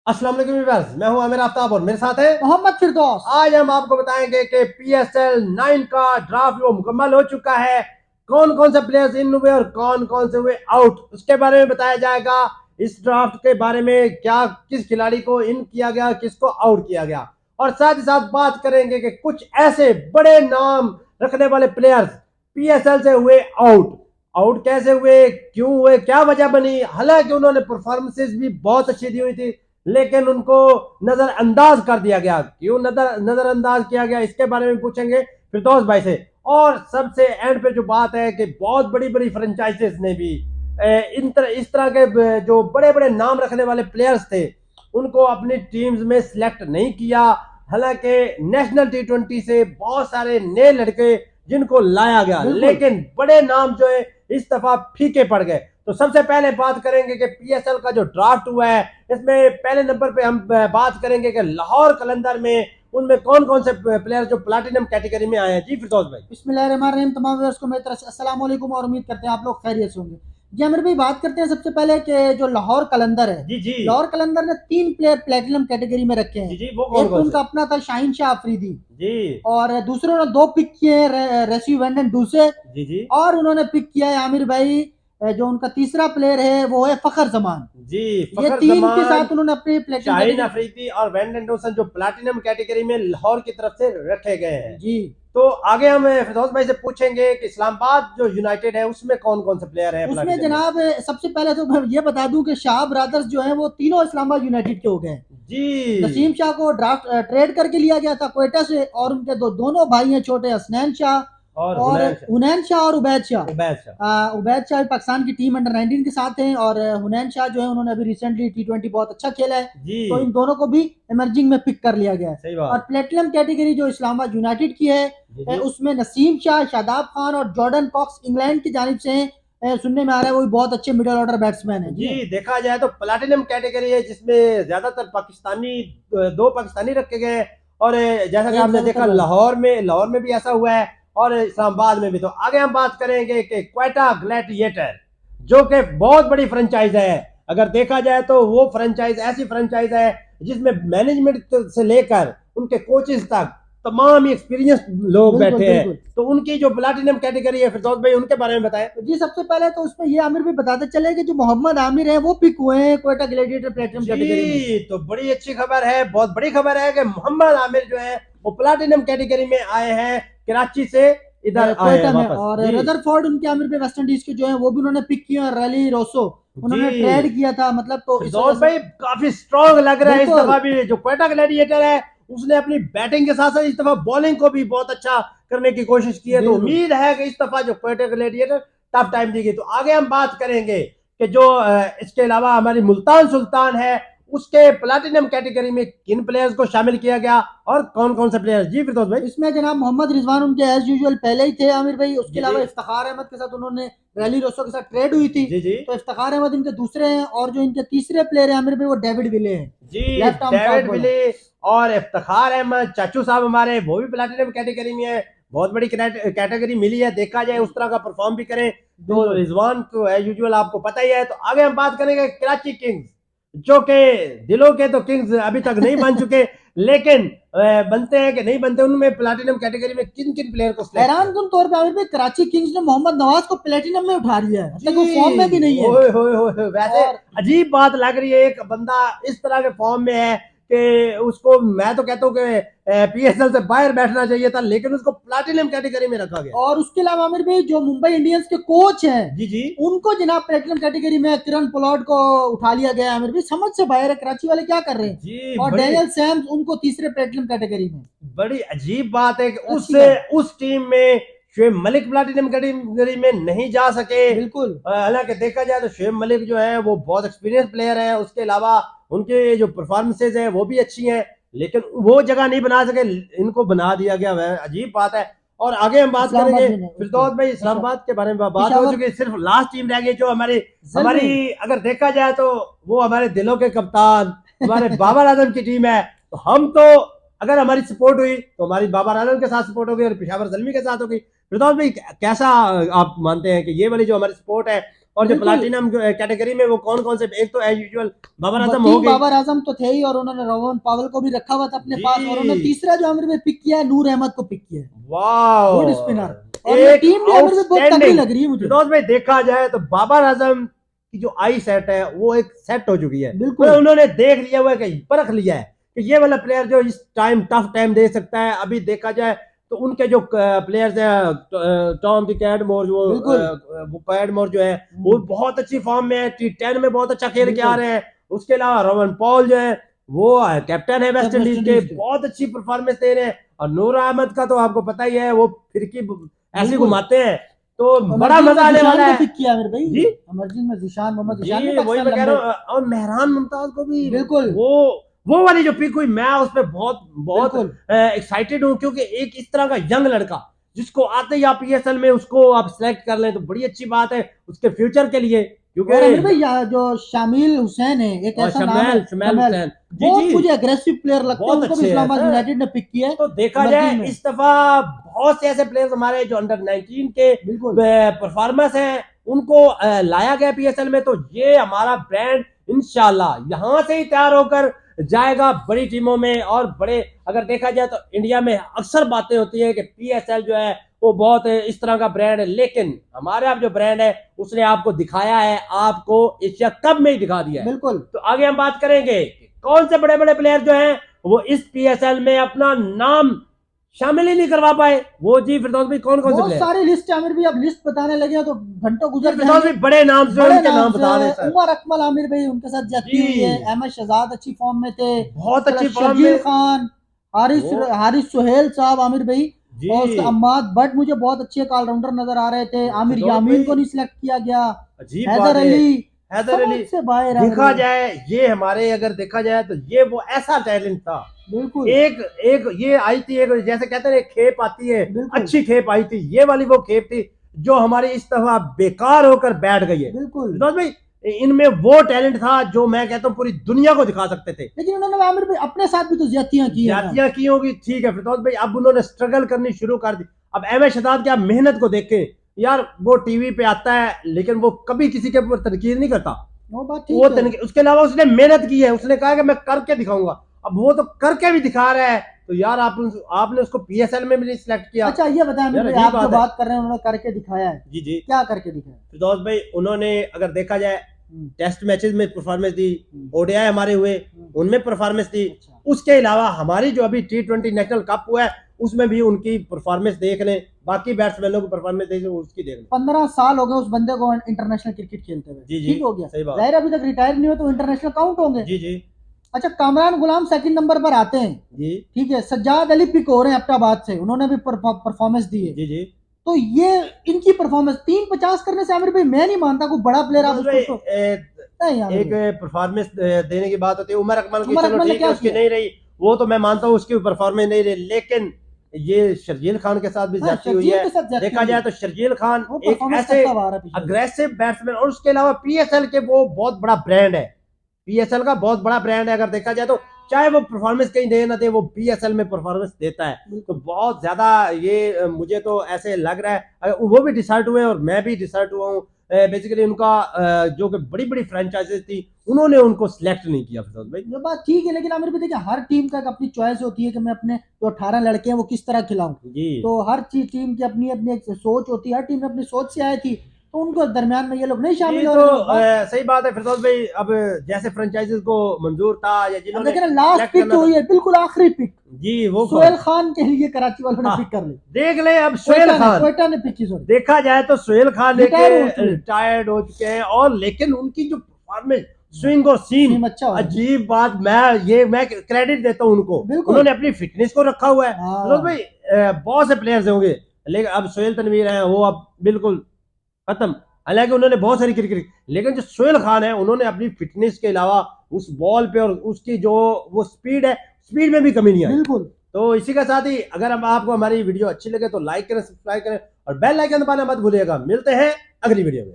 अस्सलाम वालेकुम व्यूअर्स, मैं हूं आमिर आफ्ताब और मेरे साथ है मोहम्मद फिरदौस। आज हम आपको बताएंगे कि पीएसएल 9 का ड्राफ्ट वो मुकम्मल हो चुका है। कौन कौन से प्लेयर्स इन हुए और कौन कौन से हुए आउट, उसके बारे में बताया जाएगा। इस ड्राफ्ट के बारे में क्या किस खिलाड़ी को इन किया गया, किसको आउट किया गया, और साथ ही साथ बात करेंगे कि कुछ ऐसे बड़े नाम रखने वाले प्लेयर्स पीएसएल से हुए आउट। आउट कैसे हुए, क्यों हुए, क्या वजह बनी। हालांकि उन्होंने परफॉर्मेंसेज भी बहुत अच्छी दी हुई थी, लेकिन उनको नजरअंदाज कर दिया गया। क्यों नजरअंदाज किया गया, इसके बारे में पूछेंगे फिरदौस भाई से। और सबसे एंड पे जो बात है कि बहुत बड़ी बड़ी फ्रेंचाइजेस ने भी इस तरह के जो बड़े बड़े नाम रखने वाले प्लेयर्स थे उनको अपनी टीम्स में सिलेक्ट नहीं किया। हालांकि नेशनल टी20 से बहुत सारे नए लड़के जिनको लाया गया, लेकिन बड़े नाम जो है इस दफा फीके पड़ गए। तो सबसे पहले बात करेंगे कि पीएसएल का जो ड्राफ्ट हुआ है, इसमें पहले नंबर पे हम बात करेंगे कि लाहौर कलंदर में उनमें कौन कौन से प्लेयर जो प्लैटिनम कैटेगरी में आए हैं। जी फिरदौस भाई। बिस्मिल्लाहिर्रहमानिर्रहीम। तमाम व्यूअर्स को मेरी तरफ से अस्सलाम वालेकुम और उम्मीद करते हैं आप लोग खैरियत से होंगे। जी अमीर भाई, बात करते हैं सबसे पहले कि जो लाहौर कलंदर है, जी जी लाहौर कलंदर ने 3 प्लेयर प्लेटिनम कैटेगरी में रखे जी हैं। जी, वो कौन एक कौन उनका से। अपना था शाहीन शाह अफरीदी, जी और दूसरे उन्होंने 2 पिक किए हैं, रेसी वेंडन डूसे, जी जी और उन्होंने पिक किया है आमिर भाई, जो उनका तीसरा प्लेयर है वो है फखर जमान। जी, ये फखर 3 के जमान, साथ उन्होंने अपनी प्लेटिनम शाहीन कैटेगरी। अफरीदी और वैन एंडरसन जो प्लैटिनम कैटेगरी में लाहौर की तरफ से रखे गए हैं। जी, तो आगे हम फिरदौस भाई से पूछेंगे कि इस्लामाबाद जो यूनाइटेड है उसमें कौन कौन से प्लेयर हैं उसमें प्लैटिनम में। जनाब सबसे पहले तो मैं ये बता दूं कि शाह ब्रदर्स जो हैं वो तीनों इस्लामाबाद यूनाइटेड के हो गए हैं। जी, नसीम शाह को ड्राफ्ट ट्रेड करके लिया गया था क्वेटा से, और उनके दोनों भाई हैं छोटे, हसनैन शाह और और हुनैन शाह, हुनैन शाह और उबैद शाह। उबैद शाह। उबैद शाह भी पाकिस्तान की टीम अंडर 19 के साथ हैं, और हुनैन शाह जो है उन्होंने अभी रिसेंटली T20 बहुत अच्छा खेला है। जी, तो इन दोनों को भी इमर्जिंग में पिक कर लिया गया है। सही और बात। प्लेटिनम कैटेगरी जो इस्लामाबाद यूनाइटेड की है, जी जी उसमें नसीम शाह, शादाब खान और जॉर्डन कॉक्स इंग्लैंड की जानिब से हैं। सुनने में आ रहा है वो भी बहुत अच्छे मिडिल ऑर्डर बैट्समैन है जी। जी, देखा जाए तो प्लैटिनम कैटेगरी है जिसमें ज्यादातर पाकिस्तानी, दो पाकिस्तानी रखे गए हैं। और जैसा कि एक आपने देखा ज्यादातर भाई। लाहौर में भी ऐसा हुआ है और इस्लामाबाद में भी। तो आगे हम बात करेंगे कि क्वेटा ग्लैडिएटर जो कि बहुत बड़ी फ्रेंचाइज है। अगर देखा जाए तो वो फ्रेंचाइज ऐसी फ्रेंचाइज है जिसमें मैनेजमेंट से लेकर उनके कोचेस तक तमाम एक्सपीरियंस लोग बिल्कुल बैठे हैं। बिल्कुल। तो उनकी जो प्लैटिनम कैटेगरी है फिरदौस भाई, उनके बारे में बताएं। तो जी सबसे पहले तो उसमें ये आमिर भी बताते चले कि जो मोहम्मद आमिर है वो पिक हुए हैं क्वेटा ग्लैडिएटर प्लेटिनम कैटेगरी में। जी, तो बड़ी अच्छी खबर है, बहुत बड़ी खबर है कि मोहम्मद आमिर जो है वो प्लैटिनम कैटेगरी में आए हैं, कराची से इधर आए हैं क्वेटा में, वापस। और जी रदरफोर्ड उनके आमिर पे वेस्ट इंडीज के जो है वो भी उन्होंने पिक किए, और रैली रोसो उन्होंने ट्रेड जी, किया था, मतलब तो इस वजह फिरदौस से। भाई काफी स्ट्रांग लग रहा है इस बिल्कुल दफा भी। जो क्वेटा ग्लैडिएटर है उसने अपनी बैटिंग के साथ साथ इस दफा बॉलिंग को भी बहुत अच्छा करने की कोशिश की है। तो बिल्कुल। उम्मीद है कि इस दफा जो क्वेटा ग्लैडिएटर टफ टाइम देगी। तो आगे हम बात करेंगे कि जो इसके अलावा हमारी मुल्तान सुल्तान है उसके प्लैटिनम कैटेगरी में किन प्लेयर्स को शामिल किया गया और कौन कौन से प्लेयर्स। जी फिरदौस भाई। इसमें जनाब मोहम्मद रिजवान उनके एज यूजुअल पहले ही थे आमिर भाई। उसके जी जी अलावा इफ्तिखार अहमद के साथ उन्होंने रैली रोसो के साथ ट्रेड हुई थी। जी जी तो इफ्तिखार अहमद इनके दूसरे हैं, और जो इनके तीसरे प्लेयर हैं आमिर भाई वो डेविड विले हैं, जी, left arm fast David bowler. Willey और इफ्तिखार अहमद चाचू साहब हमारे, वो भी प्लैटिनम कैटेगरी में है। बहुत बड़ी कैटेगरी मिली है, देखा जाए उस तरह का परफॉर्म भी करें। तो बिल्कुल। रिजवान को है यूजुअल आपको पता ही है। तो आगे हम बात करेंगे कराची किंग्स जो कि दिलों के तो किंग्स अभी तक नहीं बन चुके, लेकिन बनते हैं कि नहीं बनते, उनमें प्लैटिनम कैटेगरी में किन किन प्लेयर को सिलेक्ट हैरान किया। कुन तौर पे आमिर भाई कराची किंग्स ने मोहम्मद नवाज को प्लेटिनम में उठा लिया है, जी, तक वो फॉर्म में भी नहीं है। ओए होए होए होए, वैसे और अजीब बात लग रही है। एक बंदा इस तरह के फॉर्म में है कि उसको मैं तो कहता हूँ कि पीएसएल से बाहर बैठना चाहिए था, लेकिन उसको प्लैटिनम कैटेगरी में रखा गया। और उसके अलावा आमिर भाई जो मुंबई इंडियंस के कोच हैं, जी जी उनको जनाब प्लेटिनम कैटेगरी में किरण पोलार्ड को उठा लिया गया है आमिर भाई। समझ से बाहर है कराची वाले क्या कर रहे हैं। जी, और बड़ी डेनियल सैम्स उनको तीसरे प्लेटिनम कैटेगरी में। बड़ी अजीब बात है कि अच्छी बात। उस टीम में शुएब मलिक प्लैटिनम कैटेगरी में नहीं जा सके। बिल्कुल। हालांकि देखा जाए तो शुएब मलिक जो है वो बहुत एक्सपीरियंस प्लेयर है, उसके अलावा उनके जो परफॉर्मेंसेज है वो भी अच्छी हैं, लेकिन वो जगह नहीं बना सके, इनको बना दिया गया। वह अजीब बात है। और आगे हम बात इस्लामाबाद करेंगे में नहीं, उसको फिरदौस भाई, इस्लामाबाद के बारे में बात हो पिशावर चुकी है। सिर्फ लास्ट टीम रह गई जो हमारी जल्दी। हमारी अगर देखा जाए तो वो हमारे दिलों के कप्तान हमारे बाबर आजम की टीम है। तो हम तो अगर हमारी सपोर्ट हुई तो हमारी बाबर आजम के साथ सपोर्ट होगी और पिशावर जलमी के साथ होगी। फिरदौस भाई कैसा आप मानते हैं कि ये वाली जो हमारी सपोर्ट है और जो बिल्कुल। प्लाटिनम कैटेगरी में वो कौन कौन से, एक तो एज यूजुअल बाबर आजम तीन हो गई। बाबर आजम तो थे ही, और उन्होंने रोहन पावल को भी रखा हुआ था अपने जी। पास, और उन्होंने तीसरा जो आमिर भाई पिक किया है, नूर अहमद को पिक किया है, वाह, गुड स्पिनर। और ये एक टीम भी आमिर भाई बहुत तगड़ी आउटस्टैंडिंग। लग रही है मुझे। फिरदौस भाई देखा जाए तो बाबर आजम की जो आई सेट है वो एक सेट हो चुकी है, बिल्कुल। मतलब उन्होंने देख लिया हुआ है कि परख लिया है कि ये वाला प्लेयर जो इस टाइम टफ टाइम दे सकता है। अभी देखा जाए तो उनके जो प्लेयर्स हैं, टॉम दी कैडमोर, बिल्कुल। वो कैडमोर जो है वो बहुत अच्छी फॉर्म में है, T10 में बहुत अच्छा खेल के आ रहे हैं। उसके अलावा रोहन पॉल जो है वो कैप्टन है वेस्ट इंडीज के, बहुत अच्छी परफॉर्मेंस दे रहे हैं। और नूर अहमद का तो आपको पता ही है, वो फिरकी ऐसे बिल्कुल। घुमाते हैं, तो बड़ा अमरजीत मजा में आने जिशान वाला को है। पिक किया आमिर भाई, जी अमरजीत में जिशान, मोहम्मद जिशान जी, ने वही पाकिस्तान मैं कह लंबे। रहा हूँ। और मेहरान मुमताज को भी बिल्कुल। वो वाली जो पिक हुई, मैं उस पर बहुत बहुत बिल्कुल। एक्साइटेड हूँ, क्योंकि एक इस तरह का यंग लड़का जिसको आते ही आप पीएसएल में उसको आप सिलेक्ट कर लें तो बड़ी अच्छी बात है उसके फ्यूचर के लिए। और आमिर भाई क्योंकि जो शामिल हुसैन है, एक और ऐसा नाम है, शमैल शमैल, हुसैन, जी बहुत जी, मुझे अग्रेसिव प्लेयर लगते हैं, बहुत उनको भी अच्छे हैं इस्लामाबाद सर। यूनाइटेड ने पिक किया है तो देखा इमरजिंग जाए में। इस दफा बहुत से ऐसे प्लेयर्स हमारे जो अंडर 19 के बिल्कुल। परफॉर्मेंस हैं उनको लाया गया पीएसएल में, तो ये हमारा ब्रांड इंशाल्लाह यहां से ही तैयार होकर जाएगा बड़ी टीमों में और बड़े। अगर देखा जाए तो इंडिया में अक्सर बातें होती है कि पीएसएल जो है वो बहुत इस तरह का ब्रांड है, लेकिन हमारा जो ब्रांड है उसने आपको दिखाया है, आपको एशिया कप में ही दिखा दिया है। बिल्कुल। तो आगे हम बात करेंगे कौन से बड़े बड़े प्लेयर जो हैं वो इस पीएसएल में अपना नाम शामिल ही नहीं करवा पाए। वो जी फिरदौस भाई कौन कौन से बहुत प्लेयर? सारी लिस्ट है आमिर भाई, अब लिस्ट बताने लगे तो घंटों गुजर फिरदौस भाई जाएंगे। बड़े नाम जो है बड़े उनके नाम नाम से बता दें सर। उमर अकमल आमिर भाई उनके साथ जाती हुई है, जी अहमद शहजाद अच्छी फॉर्म में थे, बहुत अच्छी फॉर्म शर्जील में खान, वो, हारिस सुहेल साहब आमिर भाई, जी और उसके अम्माद बट मुझे बहुत अच्छे ऑलराउंडर नजर आ रहे थे। आमिर फिरदौस यामीन भाई को नहीं सिलेक्ट किया गया, अजीब बात हैदर है। अली हैदर समझ अली से बाहर आमिर देखा भाई। जाए ये हमारे, अगर देखा जाए तो ये वो ऐसा टैलेंट था। बिल्कुल। एक एक ये आई थी, एक जैसे कहते हैं एक खेप आती है, बिल्कुल। अच्छी खेप आई थी, ये वाली वो खेप थी जो हमारी इस दफा बेकार होकर बैठ गई है। बिल्कुल। फिरदौस भाई इनमें वो टैलेंट था जो मैं कहता हूँ पूरी दुनिया को दिखा सकते थे। लेकिन उन्होंने आमिर भाई अपने साथ भी तो ज्यादतियां की है ना। जातियां की होगी ठीक है फिरदौस भाई, अब उन्होंने स्ट्रगल करनी शुरू कर दी। अब अहमद शहजाद की आप मेहनत को देखें यार, वो टीवी पे आता है लेकिन वो कभी किसी के ऊपर तनकीद नहीं करता, वो बात वो ठीक है। उसके अलावा उसने मेहनत की है, उसने कहा कि मैं करके दिखाऊंगा। अब वो तो करके भी दिखा रहा है, तो यार आपने उसको पीएसएल में भी नहीं सिलेक्ट किया। अच्छा ये बताएं आमिर यार भाई, अजीब आप जो बात है। बात कर रहे हैं उन्होंने करके दिखाया है, जी जी, क्या करके दिखाया? फिरदौस भाई उन्होंने अगर देखा जाए टेस्ट मैचेस में परफॉर्मेंस दी, ओडीआई हमारे हुए उनमें परफॉर्मेंस दी। अच्छा। उसके अलावा हमारी जो अभी T20 नेशनल कप हुआ है उसमें भी उनकी परफॉर्मेंस देख लें, बाकी बैट्समैनों की परफॉर्मेंस देख लें, उसकी देख लें। 15 साल हो गए उस बंदे को इंटरनेशनल क्रिकेट खेलते हुए, जी जी, ठीक हो गया, सही बात। जाहिर है अभी तक रिटायर नहीं हुए तो इंटरनेशनल काउंट होंगे। जी जी अच्छा, कामरान गुलाम सेकंड नंबर पर आते हैं, जी ठीक है, सज्जाद अली पिक हो रहे हैं अब्टाबाद से, उन्होंने भी परफॉर्मेंस दी है। जी जी, तो ये इनकी परफॉर्मेंस 350 करने से आमिर भाई मैं नहीं मानता कोई बड़ा प्लेयर आप फिरदौस भाई, उसको नहीं आमिर एक भाई। परफॉर्मेंस देने की बात होती है। उमर अकमल की उमर चलो अकमल ने ठीक है क्या उसकी किया? नहीं रही, वो तो मैं मानता हूँ उसकी परफॉर्मेंस नहीं रही, लेकिन ये शर्जील खान के साथ भी हाँ, ज्यादती हुई शर्जील है। के साथ ज्यादती देखा हुई जाए है। तो शर्जील खान वो एक परफॉर्मेंस ऐसे करता हुआ आ रहा है पिछले। अग्रेसिव बैट्समैन, और उसके अलावा पीएसएल के वो बहुत बड़ा ब्रांड है, पीएसएल का बहुत बड़ा ब्रांड है। अगर देखा जाए तो चाहे वो परफॉर्मेंस कहीं दे ना दे, वो पीएसएल में परफॉर्मेंस देता है। तो बिल्कुल। बहुत ज्यादा ये मुझे तो ऐसे लग रहा है वो भी डिसाइड हुए और मैं भी डिसाइड हुआ हूँ। बेसिकली उनका जो कि बड़ी बड़ी फ्रेंचाइजेस थी उन्होंने उनको सिलेक्ट नहीं किया फिरदौस भाई। ये बात ठीक है, लेकिन आमिर भाई देखिए हर टीम का एक अपनी चॉइस होती है कि मैं अपने जो 18 लड़के हैं वो किस तरह खिलाऊं। जी तो हर चीज टीम की अपनी अपनी एक सोच होती है, हर टीम अपनी सोच से आई थी, तो उनको दरमियान में ये लोग नहीं जी, शामिल हो तो रहे। सही बात है फिरदौस भाई। अब जैसे फ्रेंचाइजीज को मंजूर था या अब जिन्होंने देखिए ना लास्ट सिलेक्ट पिक करना जो हुई था, है बिल्कुल आखिरी पिक, जी वो सोहेल खान के लिए कराची वालों ने हाँ, पिक कर ली। देख ले अब सोहेल खान, क्वेटा ने पिक की, सॉरी, देखा जाए तो सोहेल खान एक रिटायर हो चुके हैं। रिटायर्ड हो चुके हैं, और लेकिन उनकी जो परफॉर्मेंस, स्विंग और सीम, सीम अच्छा हो रहा है। अजीब बात। मैं क्रेडिट देता हूँ उनको, बिल्कुल। उन्होंने अपनी फिटनेस को रखा हुआ है। हाँ। फिरोज भाई बहुत से प्लेयर्स होंगे, लेकिन अब सोहेल तनवीर हैं वो अब बिल्कुल खत्म। हालांकि उन्होंने बहुत सारी क्रिकेट, लेकिन जो सोहेल खान है उन्होंने अपनी फिटनेस के अलावा उस बॉल पे और उसकी जो वो स्पीड है, स्पीड में भी कमी नहीं आई। बिल्कुल। तो इसी के साथ ही अगर हम आपको हमारी वीडियो अच्छी लगे तो लाइक करें, सब्सक्राइब करें और बेल आइकन दबाना मत भूलिएगा। मिलते हैं अगली वीडियो में।